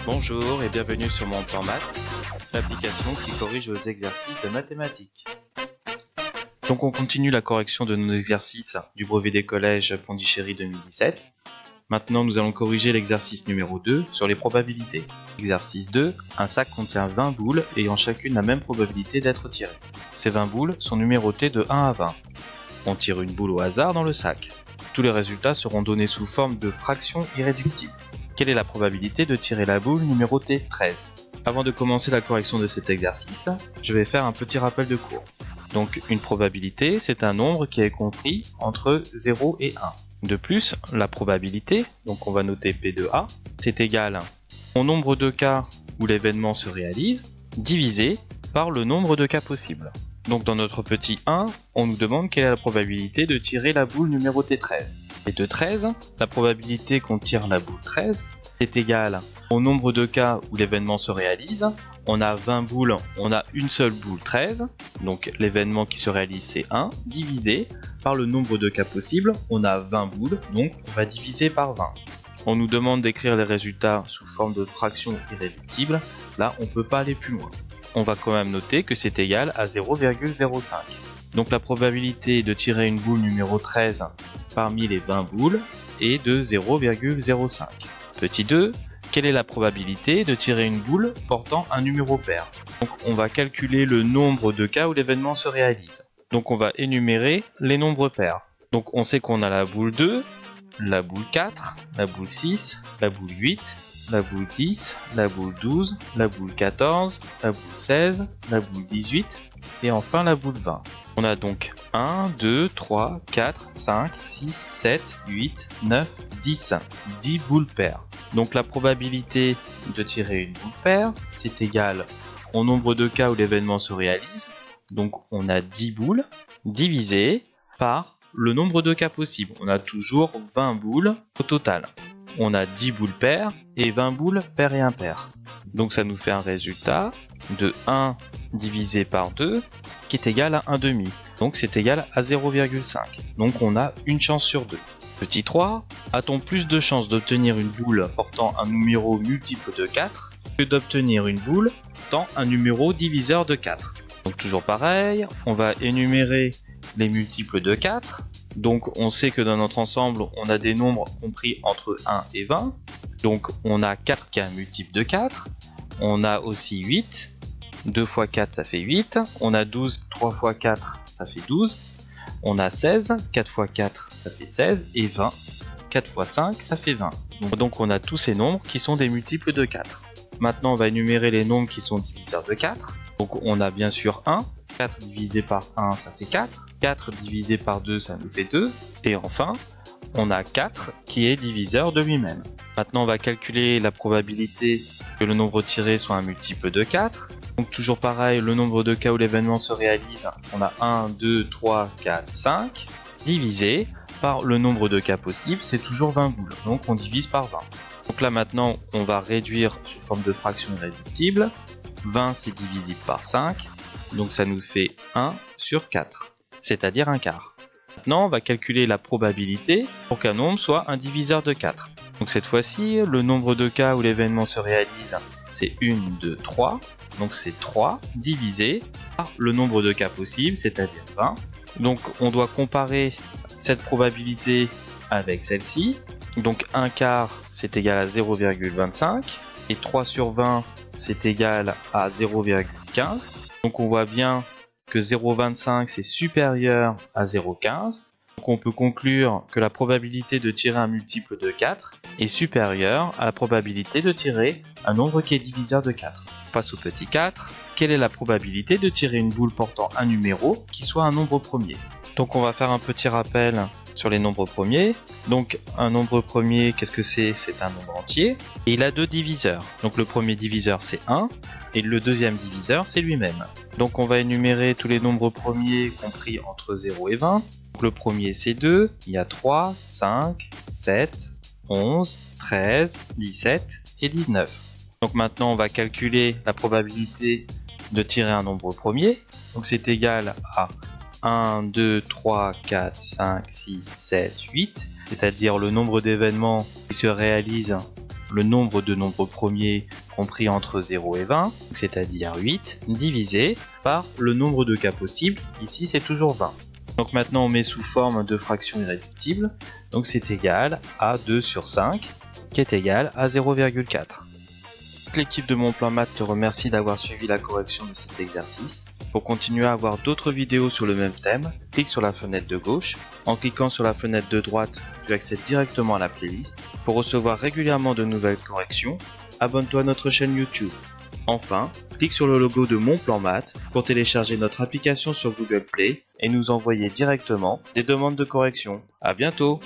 Bonjour et bienvenue sur mon plan maths, l'application qui corrige vos exercices de mathématiques. Donc on continue la correction de nos exercices du brevet des collèges Pondichéry 2017. Maintenant nous allons corriger l'exercice numéro 2 sur les probabilités. Exercice 2, un sac contient 20 boules ayant chacune la même probabilité d'être tirées. Ces 20 boules sont numérotées de 1 à 20. On tire une boule au hasard dans le sac. Tous les résultats seront donnés sous forme de fractions irréductibles. Quelle est la probabilité de tirer la boule numérotée 13? Avant de commencer la correction de cet exercice, je vais faire un petit rappel de cours. Donc une probabilité, c'est un nombre qui est compris entre 0 et 1. De plus, la probabilité, donc on va noter P de A, c'est égal au nombre de cas où l'événement se réalise, divisé par le nombre de cas possibles. Donc dans notre petit 1, on nous demande quelle est la probabilité de tirer la boule numérotée 13. Et de 13, la probabilité qu'on tire la boule 13 est égale au nombre de cas où l'événement se réalise. On a 20 boules, on a une seule boule 13, donc l'événement qui se réalise c'est 1, divisé par le nombre de cas possibles, on a 20 boules, donc on va diviser par 20. On nous demande d'écrire les résultats sous forme de fractions irréductibles, là on ne peut pas aller plus loin. On va quand même noter que c'est égal à 0,05. Donc la probabilité de tirer une boule numéro 13 parmi les 20 boules est de 0,05. Petit 2, quelle est la probabilité de tirer une boule portant un numéro pair? Donc on va calculer le nombre de cas où l'événement se réalise. Donc on va énumérer les nombres pairs. Donc on sait qu'on a la boule 2, la boule 4, la boule 6, la boule 8, la boule 10, la boule 12, la boule 14, la boule 16, la boule 18 et enfin la boule 20. On a donc 1, 2, 3, 4, 5, 6, 7, 8, 9, 10. 10 boules paires. Donc la probabilité de tirer une boule paire, c'est égal au nombre de cas où l'événement se réalise. Donc on a 10 boules divisé par le nombre de cas possibles. On a toujours 20 boules au total. On a 10 boules paires et 20 boules paires et impaires. Donc ça nous fait un résultat de 1 divisé par 2 qui est égal à 1 demi. Donc c'est égal à 0,5. Donc on a une chance sur 2. Petit 3, a-t-on plus de chances d'obtenir une boule portant un numéro multiple de 4 que d'obtenir une boule portant un numéro diviseur de 4? Donc toujours pareil, on va énumérer les multiples de 4. Donc on sait que dans notre ensemble, on a des nombres compris entre 1 et 20. Donc on a 4 cas multiples de 4. On a aussi 8. 2 x 4 ça fait 8. On a 12, 3 x 4 ça fait 12. On a 16, 4 x 4 ça fait 16. Et 20, 4 x 5 ça fait 20. Donc on a tous ces nombres qui sont des multiples de 4. Maintenant on va énumérer les nombres qui sont diviseurs de 4. Donc on a bien sûr 1. 4 divisé par 1 ça fait 4. 4 divisé par 2 ça nous fait 2. Et enfin on a 4 qui est diviseur de lui-même. Maintenant on va calculer la probabilité que le nombre tiré soit un multiple de 4. Donc toujours pareil, le nombre de cas où l'événement se réalise, on a 1, 2, 3, 4, 5, divisé par le nombre de cas possibles, c'est toujours 20 boules, donc on divise par 20. Donc là maintenant, on va réduire sous forme de fraction irréductible. 20 c'est divisible par 5, donc ça nous fait 1 sur 4, c'est-à-dire un quart. Maintenant, on va calculer la probabilité pour qu'un nombre soit un diviseur de 4. Donc cette fois-ci, le nombre de cas où l'événement se réalise, c'est 1, 2, 3. Donc c'est 3 divisé par le nombre de cas possibles, c'est-à-dire 20. Donc on doit comparer cette probabilité avec celle-ci. Donc 1 quart, c'est égal à 0,25. Et 3 sur 20, c'est égal à 0,15. Donc on voit bien que 0,25 c'est supérieur à 0,15. Donc on peut conclure que la probabilité de tirer un multiple de 4 est supérieure à la probabilité de tirer un nombre qui est diviseur de 4. On passe au petit 4. Quelle est la probabilité de tirer une boule portant un numéro qui soit un nombre premier? Donc on va faire un petit rappel sur les nombres premiers. Donc un nombre premier, qu'est-ce que c'est? C'est un nombre entier. Et il a deux diviseurs. Donc le premier diviseur c'est 1 et le deuxième diviseur c'est lui-même. Donc on va énumérer tous les nombres premiers compris entre 0 et 20. Donc le premier c'est 2, il y a 3, 5, 7, 11, 13, 17 et 19. Donc maintenant on va calculer la probabilité de tirer un nombre premier. Donc c'est égal à 1, 2, 3, 4, 5, 6, 7, 8, c'est-à-dire le nombre d'événements qui se réalisent le nombre de nombres premiers compris entre 0 et 20, c'est-à-dire 8, divisé par le nombre de cas possibles, ici c'est toujours 20. Donc maintenant on met sous forme de fraction irréductible, donc c'est égal à 2 sur 5, qui est égal à 0,4. L'équipe de Mon Plan Maths te remercie d'avoir suivi la correction de cet exercice. Pour continuer à avoir d'autres vidéos sur le même thème, clique sur la fenêtre de gauche. En cliquant sur la fenêtre de droite, tu accèdes directement à la playlist. Pour recevoir régulièrement de nouvelles corrections, abonne-toi à notre chaîne YouTube. Enfin, clique sur le logo de Mon Plan Maths pour télécharger notre application sur Google Play et nous envoyer directement des demandes de correction. À bientôt!